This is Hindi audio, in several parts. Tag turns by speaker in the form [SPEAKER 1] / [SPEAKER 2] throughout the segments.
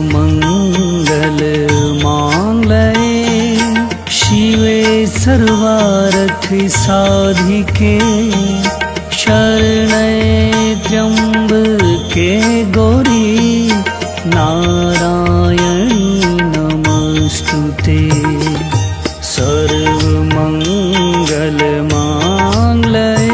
[SPEAKER 1] सर्वमंगल मांगल्ये शिवे सर्वार्थ साधिके शरण्ये त्र्यंबके गौरी नारायणी नमस्तुते। सर्वमंगल मांगल्ये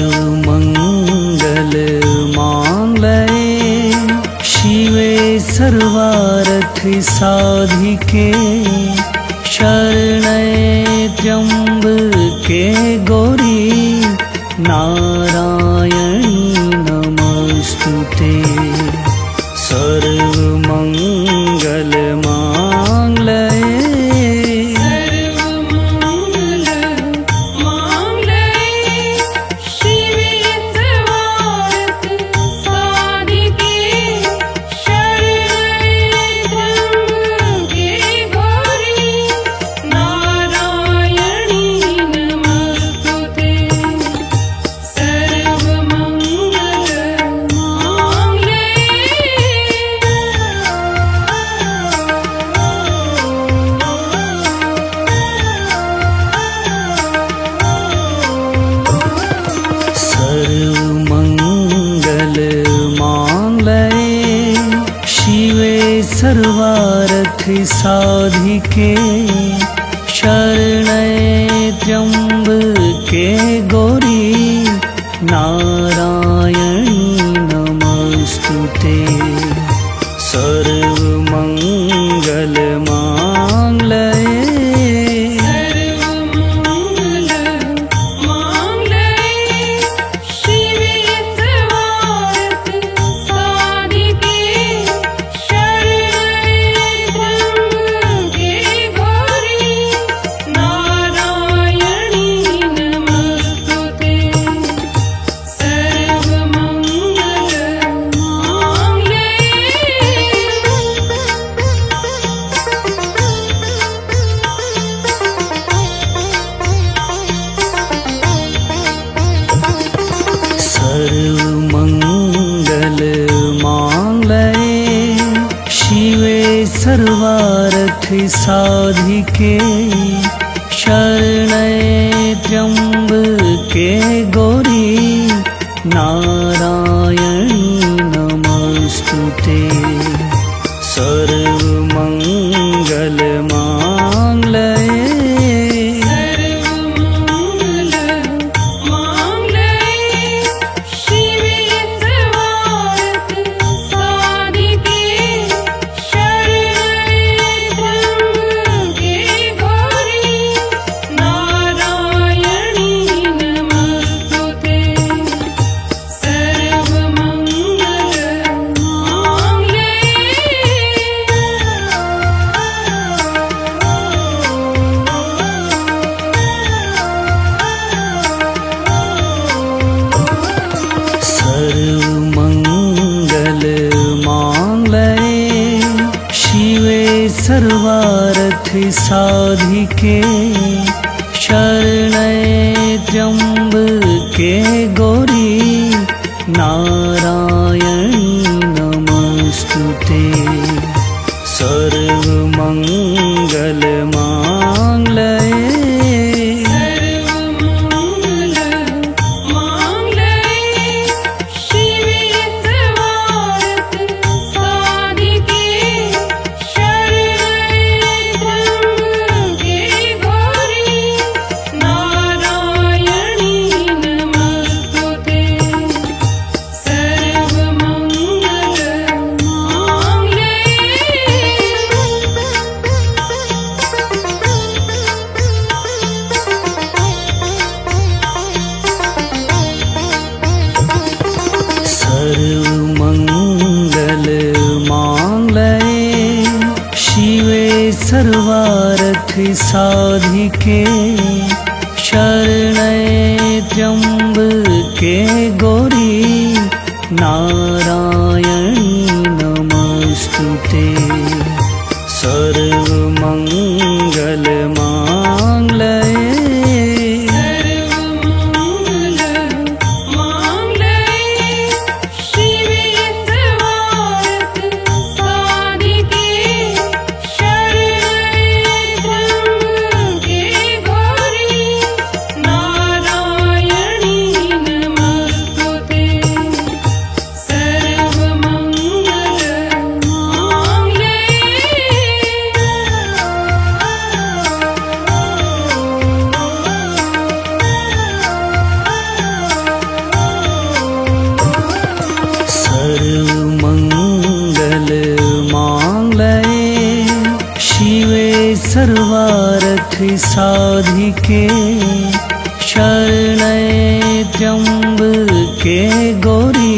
[SPEAKER 1] सर्वमंगल मांगल्ये शिवे सर्वार्थ साधिके शरण्ये त्र्यंबके गौरी नारायणी नमस्तुते। सर्वमंगल मांगल्ये सर्वमंगल मांगल्ये शिवे सर्वार्थ साधिके शरण्ये त्र्यंबके गौरी नारायणी नमस्तुते। सर्वमंगल मांगल्ये सर्वमंगल मांगल्ये शिवे सर्वार्थ साधिके शरण्ये त्र्यंबके गौरी नारायणी नमस्तुते। सर्वमंगल मांगल्ये सर्वमंगल मांगल्ये शिवे सर्वार्थ साधिके शरण्ये त्र्यंबके गौरी नारायणी नमस्तुते। सर्वमंगल मांगल्ये सर्वार्थ साधिके शरण्ये त्र्यंबके गौरी नारायणी नमस्तुते। सर्वमंगल मांगल्ये सर्वार्थ साधिके शरण्ये त्र्यंबके गौरी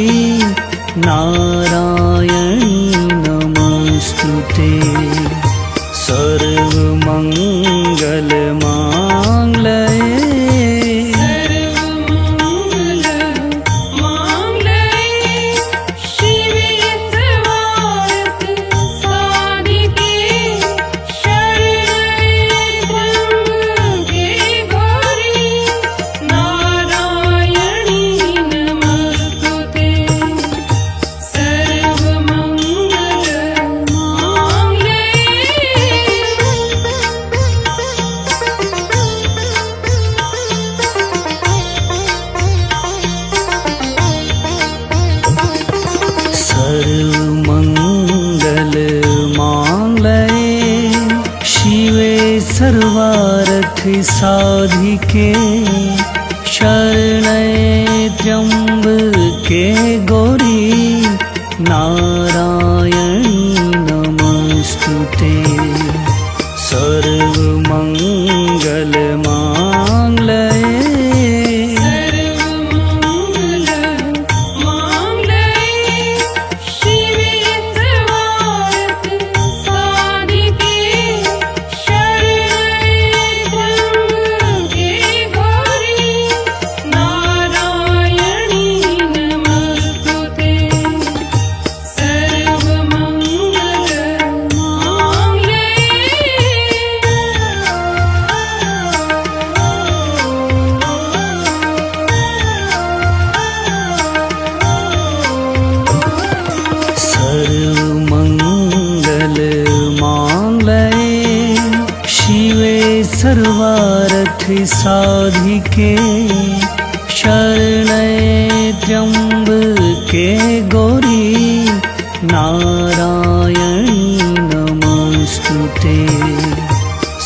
[SPEAKER 1] नारायणी नमस्तुते। सर्वमंगल मांगल्ये सर्वमंगल मांगल्ये शिवे सर्वार्थ साधिके शरण्ये त्र्यंबके गौरी नारायणी नमस्तुते। सर्वमंगल मांगल्ये सर्वार्थ साधिके शरण्ये त्र्यंबके गौरी नारायणी नमस्तुते।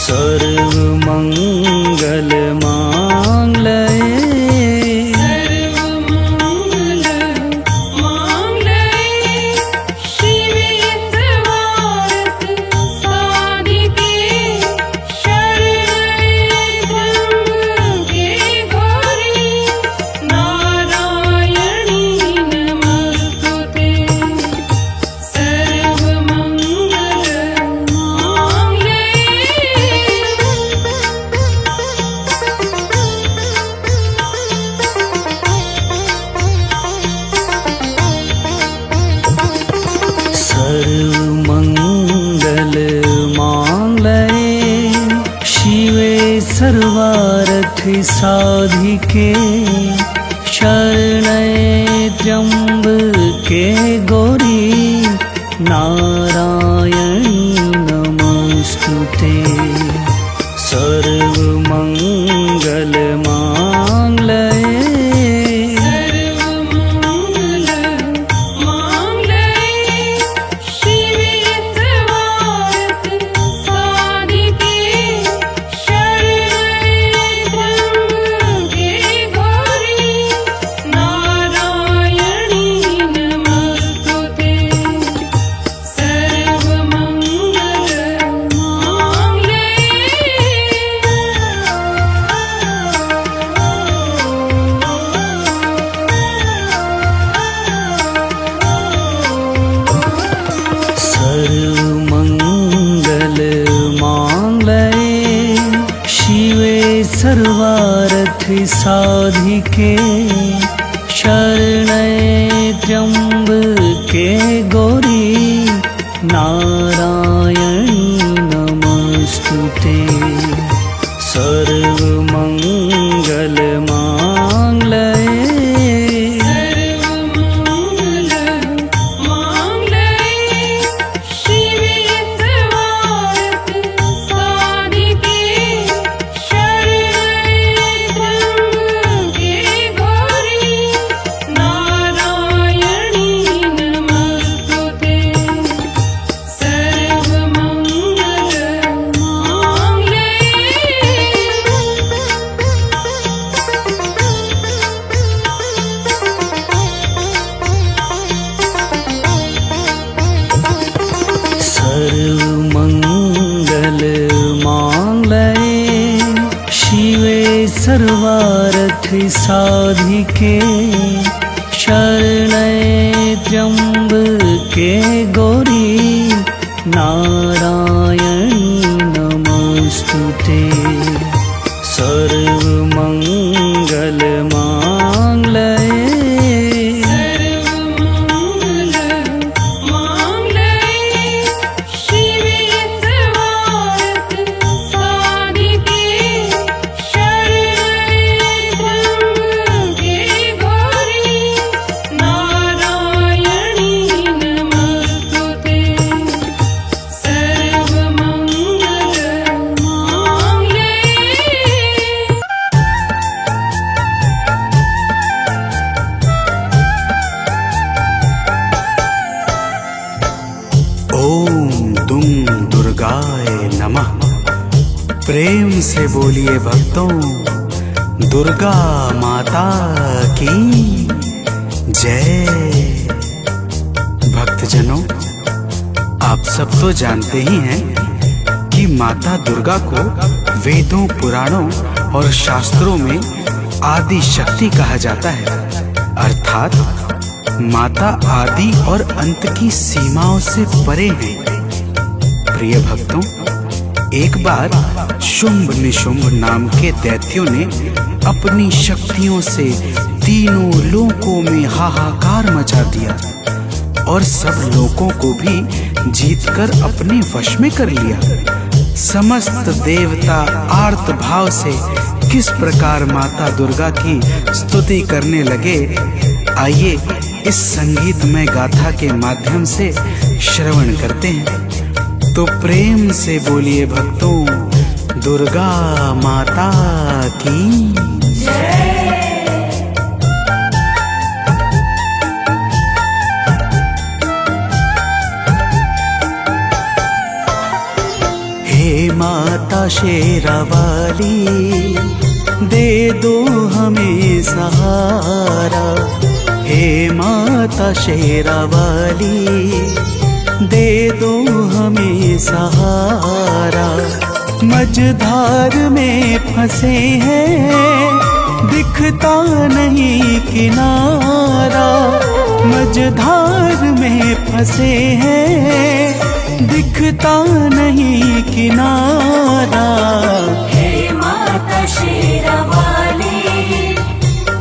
[SPEAKER 1] सर्वमंगल मांगल्ये सर्वमंगल मांगल्ये शिवे सर्वार्थ साधिके शरण्ये त्र्यंबके गौरी नारायणी नमस्तुते। सर्वमंगल मांगल्ये
[SPEAKER 2] नारायणी नमस्तुते।
[SPEAKER 1] साधिके शरण्ये त्र्यंबके गौरी नारायणी नमस्तुते। सर्वमंगल मांगल्ये सर्वमंगल मांगल्ये शिवे सर्वार्थ साधिके शरण्ये त्र्यंबके गौरी नारायणी नमस्तुते। सर्वमंगल मांगल्ये
[SPEAKER 2] प्रेम से बोलिए भक्तों, दुर्गा माता की जय। भक्तजनों, आप सब तो जानते ही हैं कि माता दुर्गा को वेदों, पुराणों और शास्त्रों में आदि शक्ति कहा जाता है। अर्थात माता आदि और अंत की सीमाओं से परे है। प्रिय भक्तों, एक बार शुंभ निशुंभ नाम के दैत्यों ने अपनी शक्तियों से तीनों लोकों में हाहाकार मचा दिया और सब लोकों को भी जीतकर अपने वश में कर लिया। समस्त देवता आर्त भाव से किस प्रकार माता दुर्गा की स्तुति करने लगे, आइए इस संगीतमय गाथा के माध्यम से श्रवण करते हैं। तो प्रेम से बोलिए भक्तों, दुर्गा माता की जय। हे माता शेरावाली, दे दो हमें सहारा। हे माता शेरावाली, दे दो हमें सहारा। मझधार में फंसे हैं, दिखता नहीं किनारा। मझधार में फंसे हैं, दिखता नहीं किनारा।
[SPEAKER 3] हे माता शेरावाली,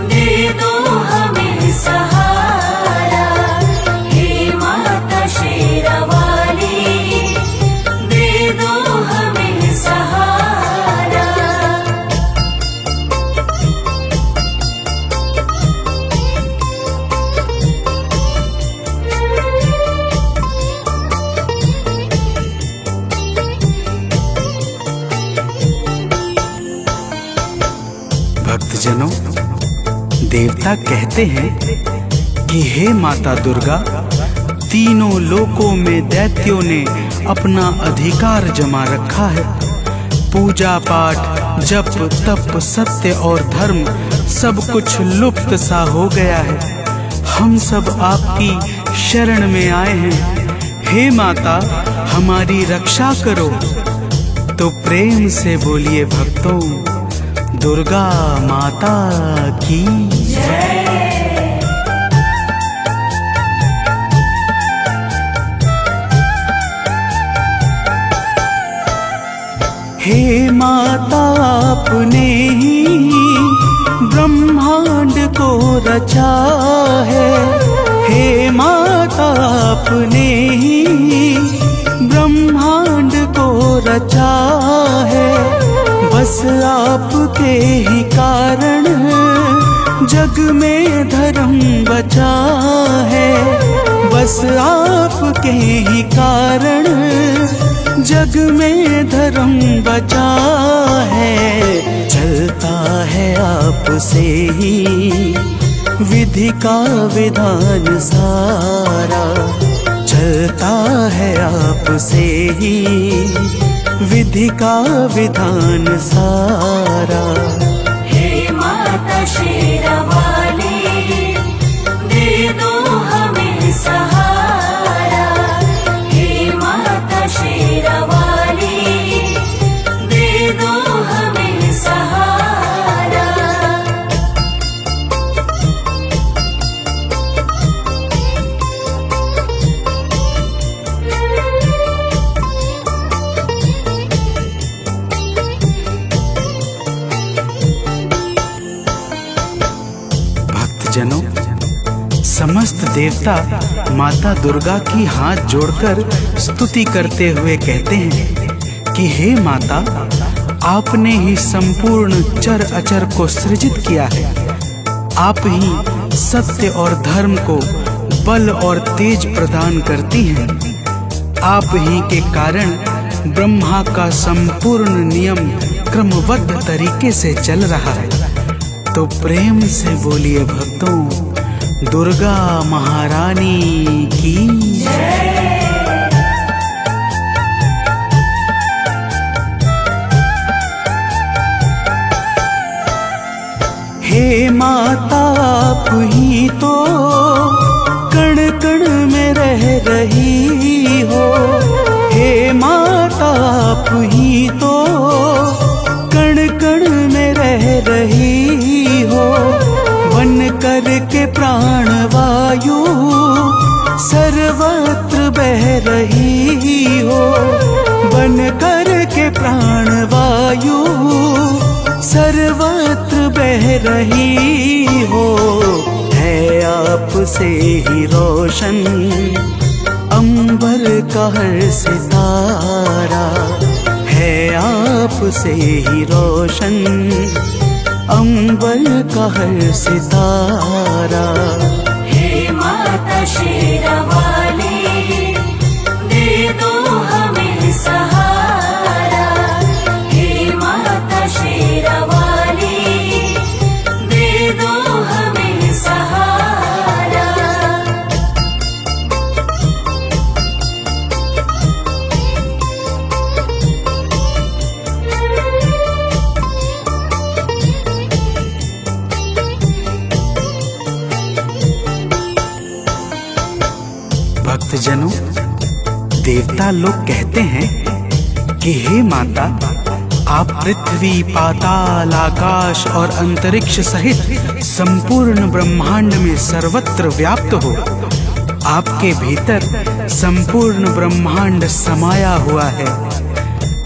[SPEAKER 3] दे दो हमें सहारा। हे माता शेरावाली, दे दो हमें सहारा।
[SPEAKER 2] भक्तजनों, देवता कहते हैं कि हे माता दुर्गा, तीनों लोकों में दैत्यों ने अपना अधिकार जमा रखा है। पूजा पाठ, जप तप, सत्य और धर्म सब कुछ लुप्त सा हो गया है। हम सब आपकी शरण में आए हैं। हे माता, हमारी रक्षा करो। तो प्रेम से बोलिए भक्तों, दुर्गा माता की जय। हे माता, आपने ही
[SPEAKER 1] रचा है। हे माता आपने ही ब्रह्मांड को रचा है। बस आपके ही कारण जग में धर्म बचा है। बस आपके ही कारण जग में धर्म बचा है। चलता है आपसे ही विधि का विधान सारा। चलता है आपसे ही विधि का विधान सारा।
[SPEAKER 3] हे माता शेरावाली, दे दो हमें सहारा। हे माता शेरावाली, दे दो हमें सहारा।
[SPEAKER 2] भक्तजनों, समस्त देवता माता दुर्गा की हाथ जोड़कर स्तुति करते हुए कहते हैं कि हे माता, आपने ही संपूर्ण चर अचर को सृजित किया है। आप ही सत्य और धर्म को बल और तेज प्रदान करती हैं। आप ही के कारण ब्रह्मा का संपूर्ण नियम क्रमबद्ध तरीके से चल रहा है। तो प्रेम से बोलिए भक्तों, दुर्गा महारानी की जय।
[SPEAKER 1] हे माता आप ही तो कण कण में रह रही हो। हे माता आप ही तो कण कण में रह रही हो। बन कर के प्राण वायु सर्वत्र बह रही हो। बन कर के प्राण वायु सर्वत्र बह रही हो। है आपसे ही रोशन अंबर का हर सितारा। है आपसे ही रोशन अंबर का हर सितारा।
[SPEAKER 3] हे माता शेरावाली, दे दो हमें सहारा। हे माता शेरावाली, दे दो हमें सहारा।
[SPEAKER 2] भक्तजनों, देवता लोग कहते हैं कि हे माता, आप पृथ्वी, पाताल, आकाश और अंतरिक्ष सहित संपूर्ण ब्रह्मांड में सर्वत्र व्याप्त हो। आपके भीतर संपूर्ण ब्रह्मांड समाया हुआ है।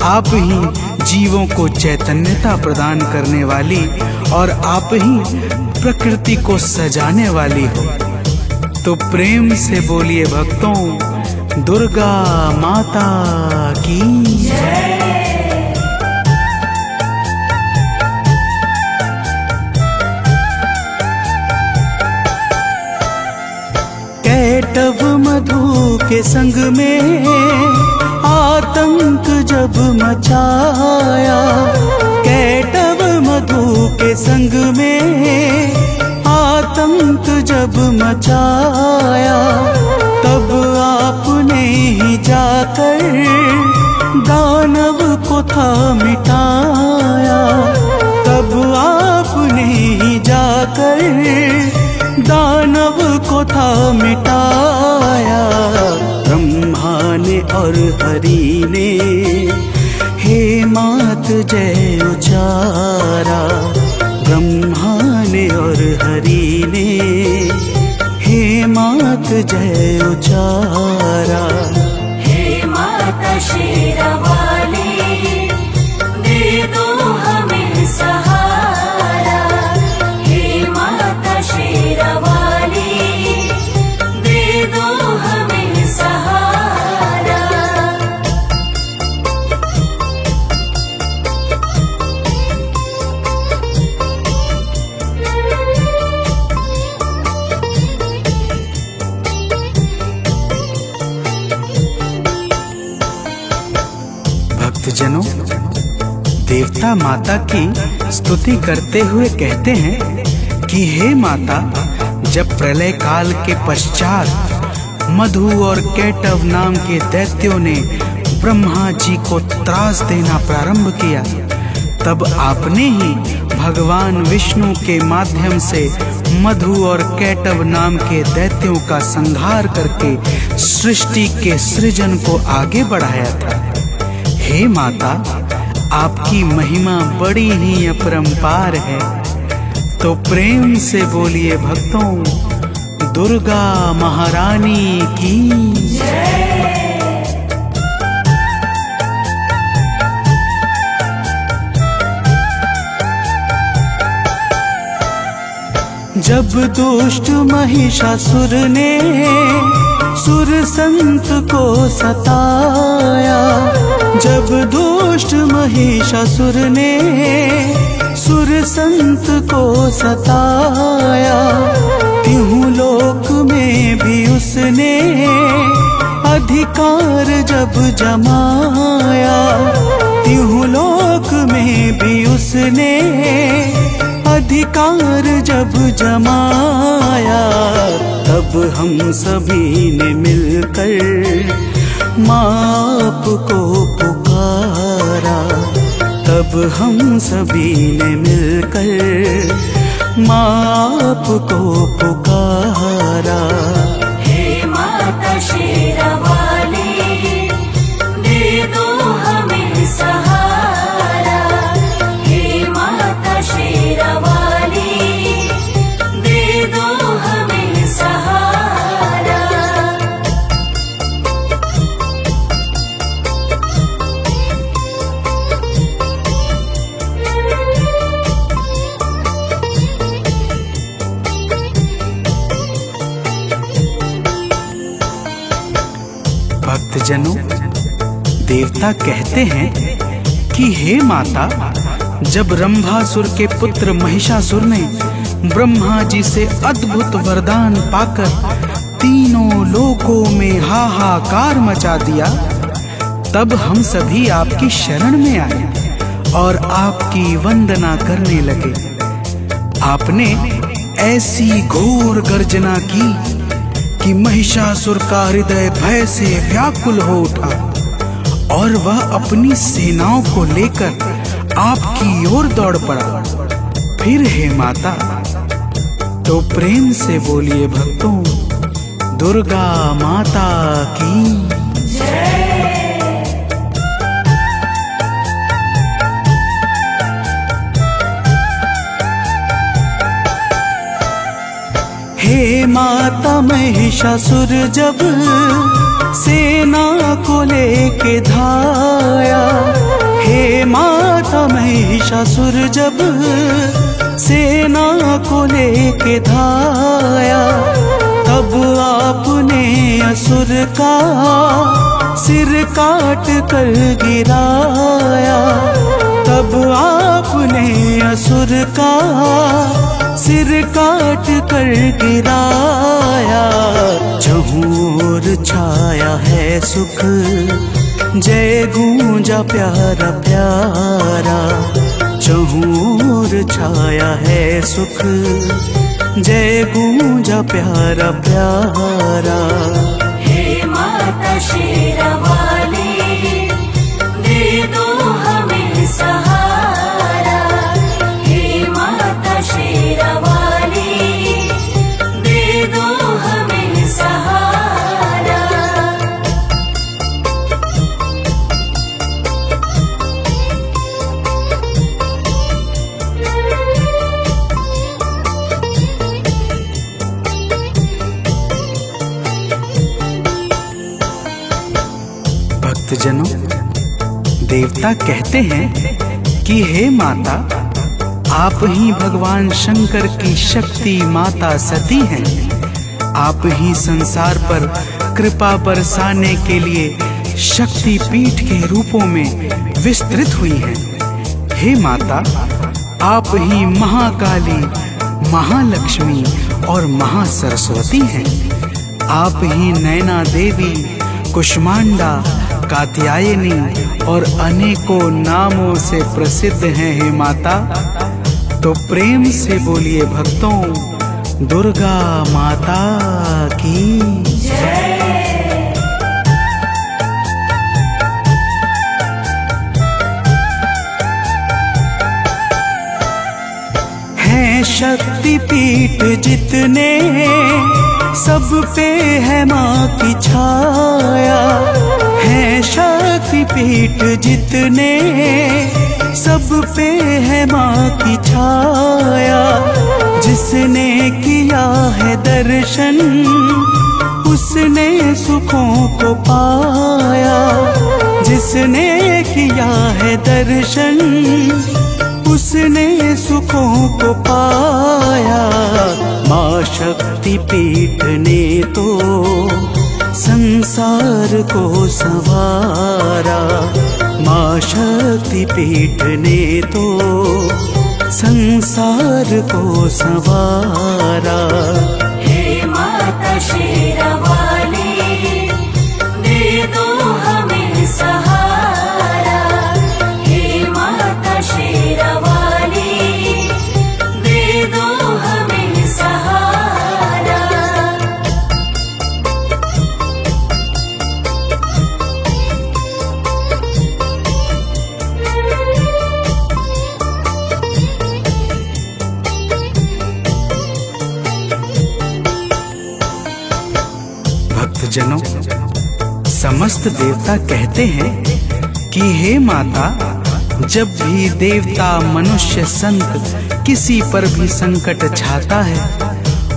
[SPEAKER 2] आप ही जीवों को चैतन्यता प्रदान करने वाली और आप ही प्रकृति को सजाने वाली हो। तो प्रेम से बोलिए भक्तों, दुर्गा माता की जय।
[SPEAKER 1] कैटव मधु के संग में आतंक जब मचाया। कैटव मधु के संग में आतंक जब मचाया। तब आपने ही जाकर दानव को था मिटाया। तब आपने ही जाकर दानव को था मिटाया। ब्रह्मा ने और हरि ने हे मात जय उचारा। ब्रह्मा ने और हरि ने हे मात जय उचारा।
[SPEAKER 3] हे माता शेरावाली, दे दो हमें सहारा। हे माता शेरावाली,
[SPEAKER 2] भक्तजनों, देवता माता की स्तुति करते हुए कहते हैं कि हे माता, जब प्रलय काल के पश्चात मधु और कैटव नाम के दैत्यों ने ब्रह्मा जी को त्रास देना प्रारंभ किया, तब आपने ही भगवान विष्णु के माध्यम से मधु और कैटव नाम के दैत्यों का संहार करके सृष्टि के सृजन को आगे बढ़ाया था। हे माता, आपकी महिमा बड़ी ही अपरंपार है, तो प्रेम से बोलिए भक्तों, दुर्गा महारानी की जय।
[SPEAKER 1] जब दुष्ट महिषासुर ने सुर संत को सताया, जब दुष्ट महिषासुर ने सुर संत को सताया, तिहु लोक में भी उसने अधिकार जब जमाया, तिहु लोक में भी उसने अधिकार जब जमाया, तब हम सभी ने मिलकर माँ को पुकारा, तब हम सभी ने मिलकर माँ को पुकारा।
[SPEAKER 3] हे माता शेरावाली, दे दो हमें सहारा। हे माता शेरावाली, दे दो हमें सहारा।
[SPEAKER 2] भक्तजनों, देवता कहते हैं कि हे माता, जब रंभासुर के पुत्र महिषासुर ने ब्रह्मा जी से अद्भुत वरदान पाकर तीनों लोकों में हाहाकार मचा दिया, तब हम सभी आपकी शरण में आए और आपकी वंदना करने लगे। आपने ऐसी घोर गर्जना की कि महिषासुर का हृदय भय से व्याकुल हो उठा और वह अपनी सेनाओं को लेकर आपकी ओर दौड़ पड़ा। फिर हे माता, तो प्रेम से बोलिए भक्तों, दुर्गा माता की
[SPEAKER 3] जय।
[SPEAKER 1] हे माता, महिषासुर जब सेना को लेके धाया, हे माता, महिषासुर जब सेना को लेके धाया, तब आपने असुर का सिर काट कर गिराया, तब आपने असुर का सिर काट कर गिराया। जहूर छाया है सुख, जय गूंजा प्यारा प्यारा, जहूर छाया है सुख, जय गूंजा प्यारा प्यारा।
[SPEAKER 3] हे माता शेरावाली, दे दो हमें सहारा। हे माता शेरावाली, दे दो हमें सहारा।
[SPEAKER 2] भक्तजनों, देवता कहते हैं कि हे माता, आप ही भगवान शंकर की शक्ति माता सती हैं। आप ही संसार पर कृपा बरसाने के लिए शक्ति पीठ के रूपों में विस्तृत हुई हैं। हे माता, आप ही महाकाली, महालक्ष्मी और महासरस्वती हैं। आप ही नैना देवी, कुष्मांडा, कात्यायनी और अनेकों नामों से प्रसिद्ध हैं हे माता। तो प्रेम से बोलिए भक्तों, दुर्गा माता की
[SPEAKER 3] जय।
[SPEAKER 1] है शक्ति पीठ जितने सब पे है माँ की छाया। है शक्ति पीठ जितने सब पे है माँ की छाया। जिसने किया है दर्शन उसने सुखों को पाया। जिसने किया है दर्शन उसने सुखों को पाया। माँ शक्ति पीठ ने तो संसार को संवारा। माँ शक्ति पीठ ने तो संसार को संवारा।
[SPEAKER 3] हे माता शेरावाली, दे दो हमें सहारा। हे माता शेरावाली, दे दो हमें सहारा।
[SPEAKER 2] भक्तजनों, समस्त देवता कहते हैं कि हे माता, जब भी देवता मनुष्य संत किसी पर भी संकट छाता है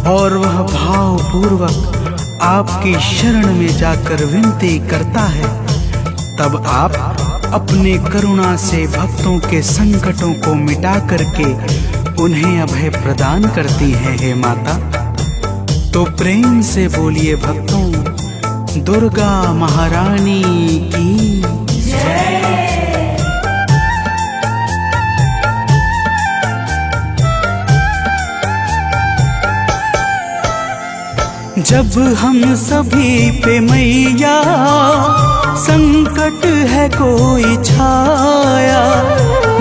[SPEAKER 2] और वह भावपूर्वक आपकी शरण में जाकर विनती करता है, तब आप अपने करुणा से भक्तों के संकटों को मिटा करके उन्हें अभय प्रदान करती हैं हे माता। तो प्रेम से बोलिए भक्तों, दुर्गा महारानी की
[SPEAKER 3] जय।
[SPEAKER 1] जब हम सभी पे मैया संकट है कोई छाया।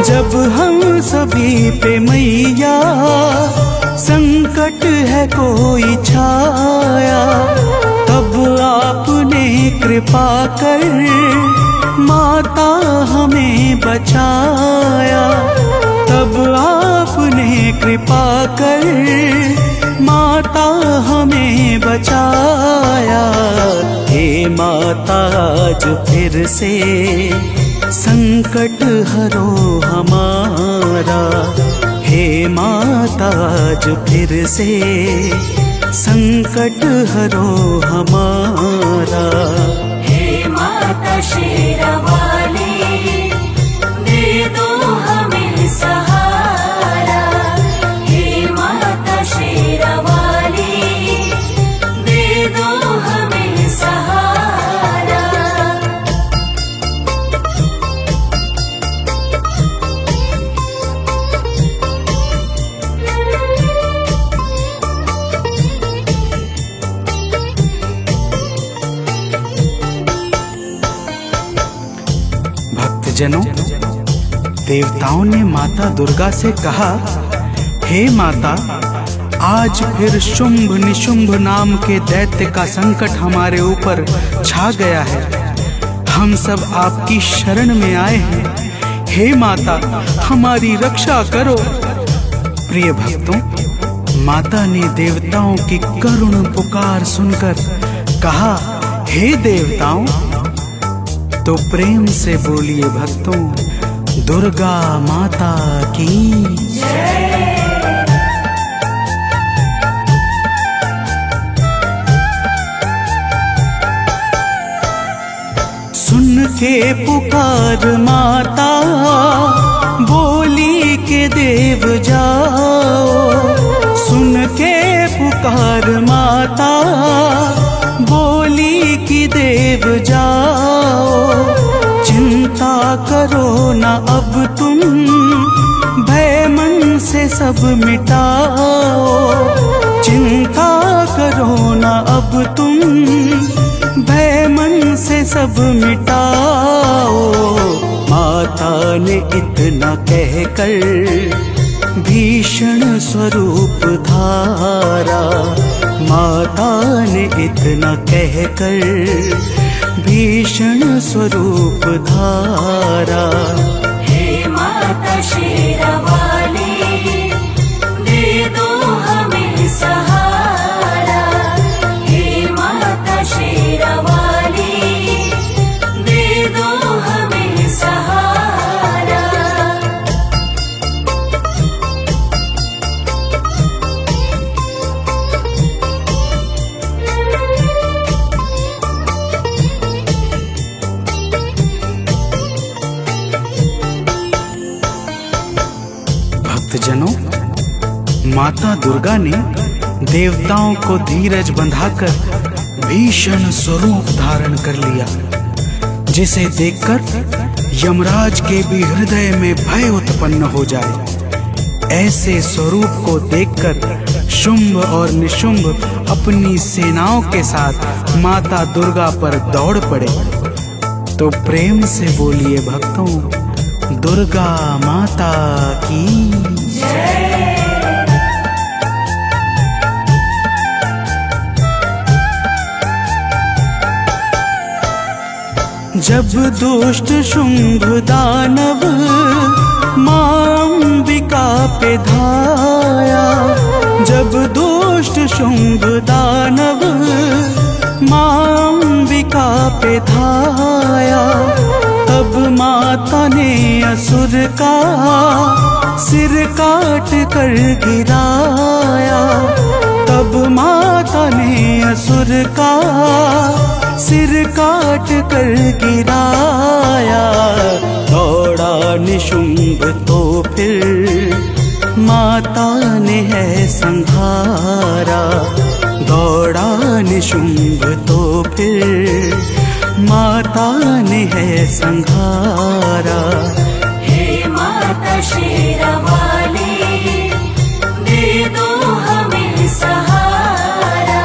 [SPEAKER 1] जब हम सभी पे मैया संकट है कोई छाया। तब आपने कृपा कर माता हमें बचाया। तब आपने कृपा कर माता हमें बचाया। हे माता आज फिर से संकट हरो हमारा। हे माता आज फिर से संकट हरो हमारा।
[SPEAKER 3] हे माता शेरावाली, दे दो हमें सहारा। हे माता शेरावाली, दे दो हमें सहारा।
[SPEAKER 2] भक्तजनों, देवताओं ने माता दुर्गा से कहा, हे माता, आज फिर शुंभ निशुंभ नाम के दैत्य का संकट हमारे ऊपर छा गया है। हम सब आपकी शरण में आए हैं। हे माता, हमारी रक्षा करो। प्रिय भक्तों, माता ने देवताओं की करुण पुकार सुनकर कहा, हे देवताओं। तो प्रेम से बोलिए भक्तों, दुर्गा माता की
[SPEAKER 3] जय।
[SPEAKER 1] सुन के पुकार माता बोली के देव जाओ। सुन के पुकार माता बोली की देव जाओ। चिंता करो ना अब तुम, भय मन से सब मिटाओ। चिंता करो ना अब तुम, भय मन से सब मिटाओ। ने इतना कहकर भीषण स्वरूप धारा। माता ने इतना कहकर भीषण स्वरूप धारा।
[SPEAKER 3] हे माता शेरावाली, दे दो हमें सहारा। हे माता शेरावाली, दे दो हमें सहारा।
[SPEAKER 2] भक्तजनों, माता दुर्गा ने देवताओं को धीरज बंधाकर भीषण स्वरूप धारण कर लिया, जिसे देखकर यमराज के भी हृदय में भय उत्पन्न हो जाए। ऐसे स्वरूप को देखकर शुंभ और निशुंभ अपनी सेनाओं के साथ माता दुर्गा पर दौड़ पड़े। तो प्रेम से बोलिए भक्तों, दुर्गा माता की
[SPEAKER 1] जब दुष्ट शुंभ दानव मां अंबिका पे धाया। जब दुष्ट शुंभ दानव मां अंबिका पे धाया। तब माता ने असुर का सिर काट कर गिराया। तब माता ने असुर का सिर काट कर गिराया। दौड़ा निशुंभ तो फिर माता ने है संहारा। दौड़ा निशुंभ तो फिर माता ने है संहारा।
[SPEAKER 3] हे माता शेरावाली, दे दो हमें सहारा।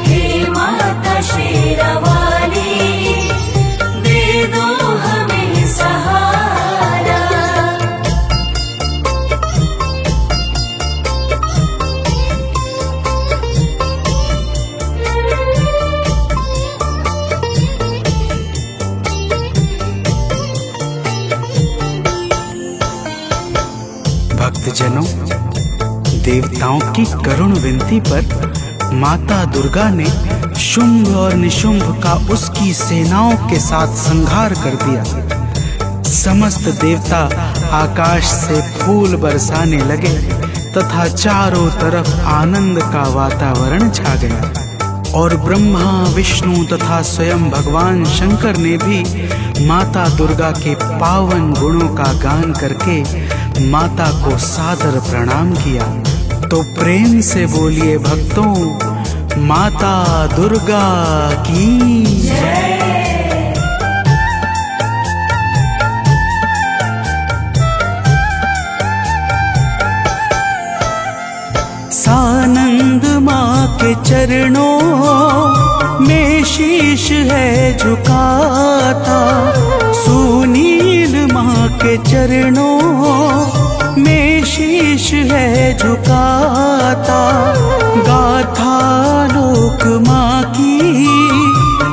[SPEAKER 3] हे माता शेरावाली, दे दो हमें सहारा।
[SPEAKER 2] भक्तजनों, देवताओं की करुण विनती पर माता दुर्गा ने शुंभ और निशुंभ का उसकी सेनाओं के साथ संहार कर दिया। समस्त देवता आकाश से फूल बरसाने लगे तथा चारों तरफ आनंद का वातावरण छा गया। और ब्रह्मा, विष्णु तथा स्वयं भगवान शंकर ने भी माता दुर्गा के पावन गुणों का गान करके माता को सादर प्रणाम किया। तो प्रेम से बोलिए भक्तों, माता दुर्गा की जय।
[SPEAKER 1] सानंद माँ के चरणों में शीश है झुकाता। सुनील माँ के चरणों में शीश है झुकाता। गाथा लोक माँ की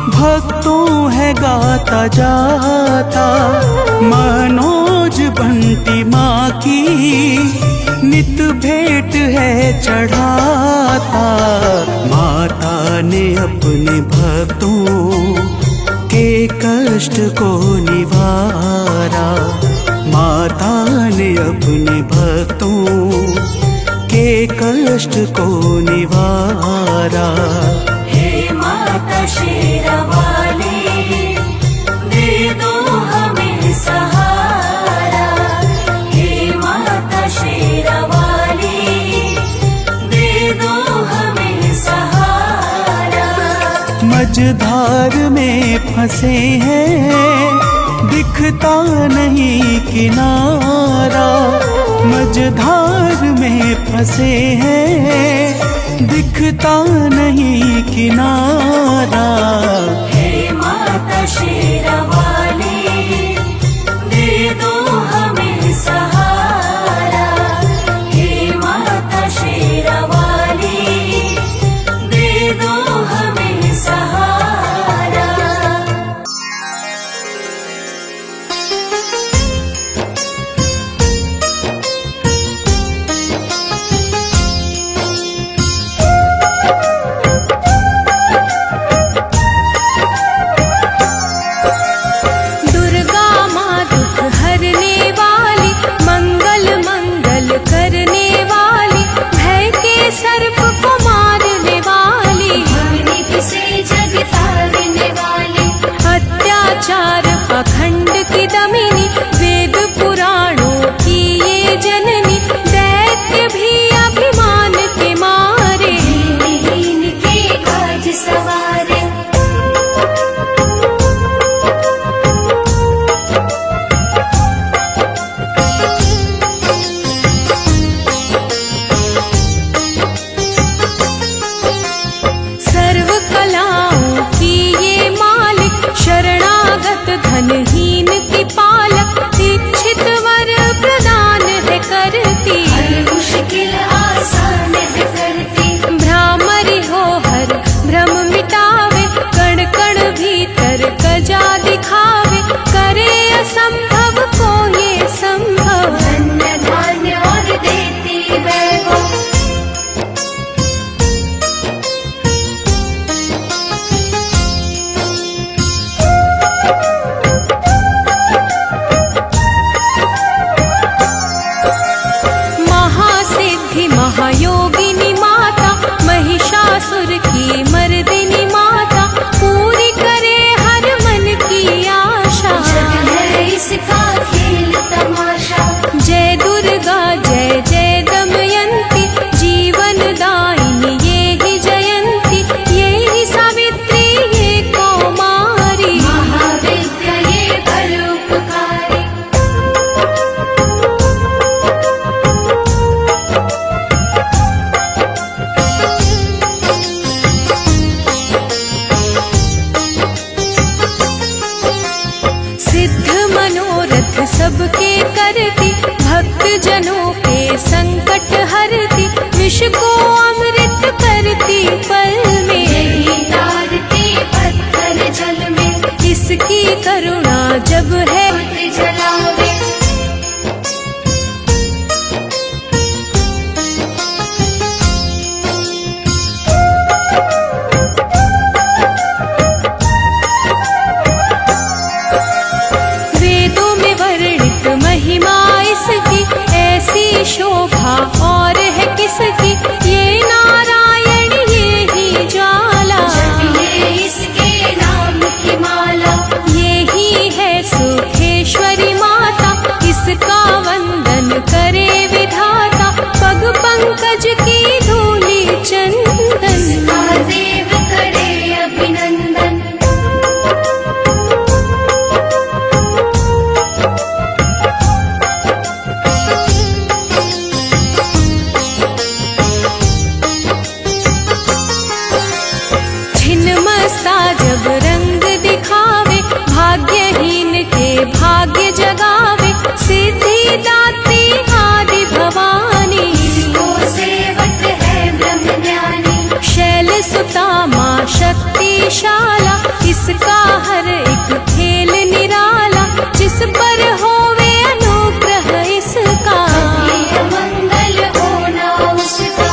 [SPEAKER 1] भक्तों है गाता जाता। मनोज बंटी माँ की नित भेंट है चढ़ाता। माता ने अपने भक्तों के कष्ट को निवारा। माता ने अपने भक्तों के कष्ट को निवारा।
[SPEAKER 3] हे माता शेरावाली, दे दो हमें सहारा। हे माता शेरावाली, दे दो हमें सहारा।
[SPEAKER 1] मझधार में फंसे हैं, दिखता नहीं किनारा। मझधार में फंसे हैं, दिखता नहीं किनारा।
[SPEAKER 3] हे माता शेरावाली, दे दो
[SPEAKER 4] सबके करती, भक्त जनों के संकट हरती, विष को अमृत करती पल में,
[SPEAKER 3] यही तारती पत्थर जल में,
[SPEAKER 4] इसकी करुणा जब है
[SPEAKER 3] बुद्धि जलावे।
[SPEAKER 4] वेदों में वर्णित महिमा इसकी, ऐसी शोभा और है किसकी, ये नारायण ये ही ज्वाला,
[SPEAKER 3] जपिए इसके नाम की माला,
[SPEAKER 4] ये ही है सुखेश्वरी माता, इसका वंदन करे विधाता, पग पंकज की धूली चंदन,
[SPEAKER 3] महादेव करे अभिनंदन।
[SPEAKER 4] छिन्नमस्ता जब रंग दिखावे, भाग्यहीन के भाग्य जगावे, सिद्धि दात्री आदि भवानी,
[SPEAKER 3] इसको सेवक है ब्रह्म ज्ञानी,
[SPEAKER 4] शैल सुता माँ शक्तिशाला, इसका हर एक खेल निराला, जिस पर होवे अनुग्रह इसका,
[SPEAKER 3] ये मंगल होना उसका।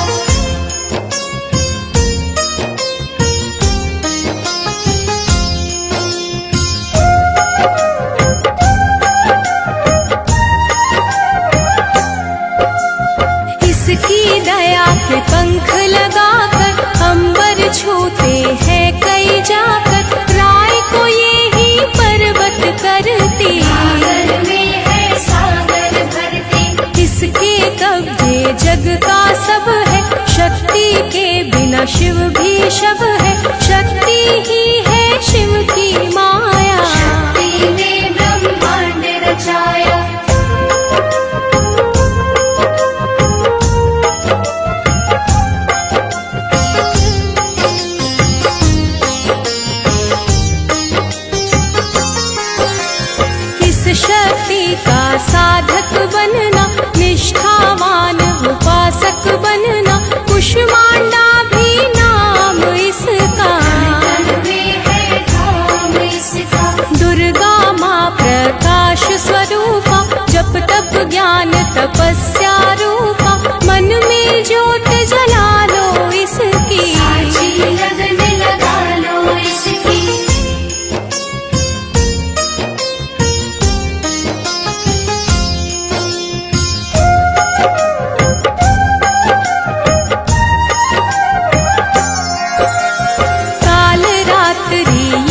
[SPEAKER 4] इसकी दया के पंख लगाकर, अंबर छूते हैं कई जाकर, राय को ये ही पर्वत करती,
[SPEAKER 3] सागर में है सागर भरती,
[SPEAKER 4] इसके कब्जे जग का सब है, शक्ति के बिना शिव भी शव है, शक्ति ही है शिव की माया,
[SPEAKER 3] शक्ति ने ब्रह्मांड रचाया।
[SPEAKER 4] इस शक्ति का साधक बनना, निष्ठावान उपासक बनना, कुष्मांडा भी नाम इसका,
[SPEAKER 3] तन में है धाम इसका,
[SPEAKER 4] दुर्गा माँ प्रकाश स्वरूपा, जप तप ज्ञान तपस्या रूपा, मन में ज्योत जला लो इसकी,
[SPEAKER 3] साची लगन लगा लो इसकी।
[SPEAKER 4] काल रात्रि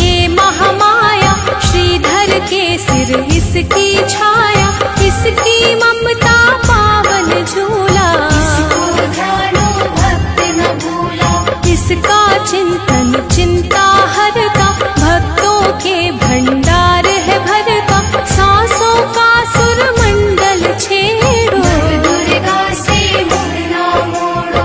[SPEAKER 4] ये महामाया, श्रीधर के सिर इसकी छाया, इसकी ममता पावन झूला,
[SPEAKER 3] इसको ध्यानो भक्त न भूला,
[SPEAKER 4] इसका चिंतन चिंता हरता, भक्तों के भंडार है भरता, सांसों का सुर मंडल छेड़ो,
[SPEAKER 3] दुर्गा से मुँह ना मोड़ो।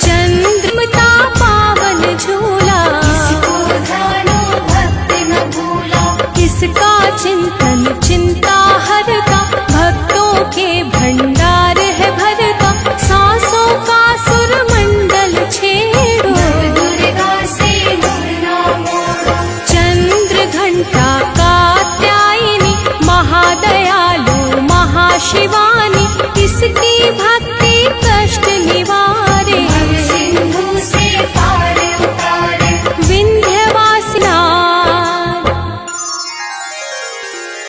[SPEAKER 4] चंद्रमता पावन झूला,
[SPEAKER 3] इसको ध्यानो भक्त न भूला,
[SPEAKER 4] इसका चिंतन चिंता हरता, भक्तों के भंडार है भरता, सांसों का सुर मंडल छेड़ो,
[SPEAKER 3] दुर्गा से मुँह ना मोड़ो।
[SPEAKER 4] चंद्र घंटा कात्यायनी, महादयालु महाशिवानी, इसकी भक्ति कष्ट निवारणी,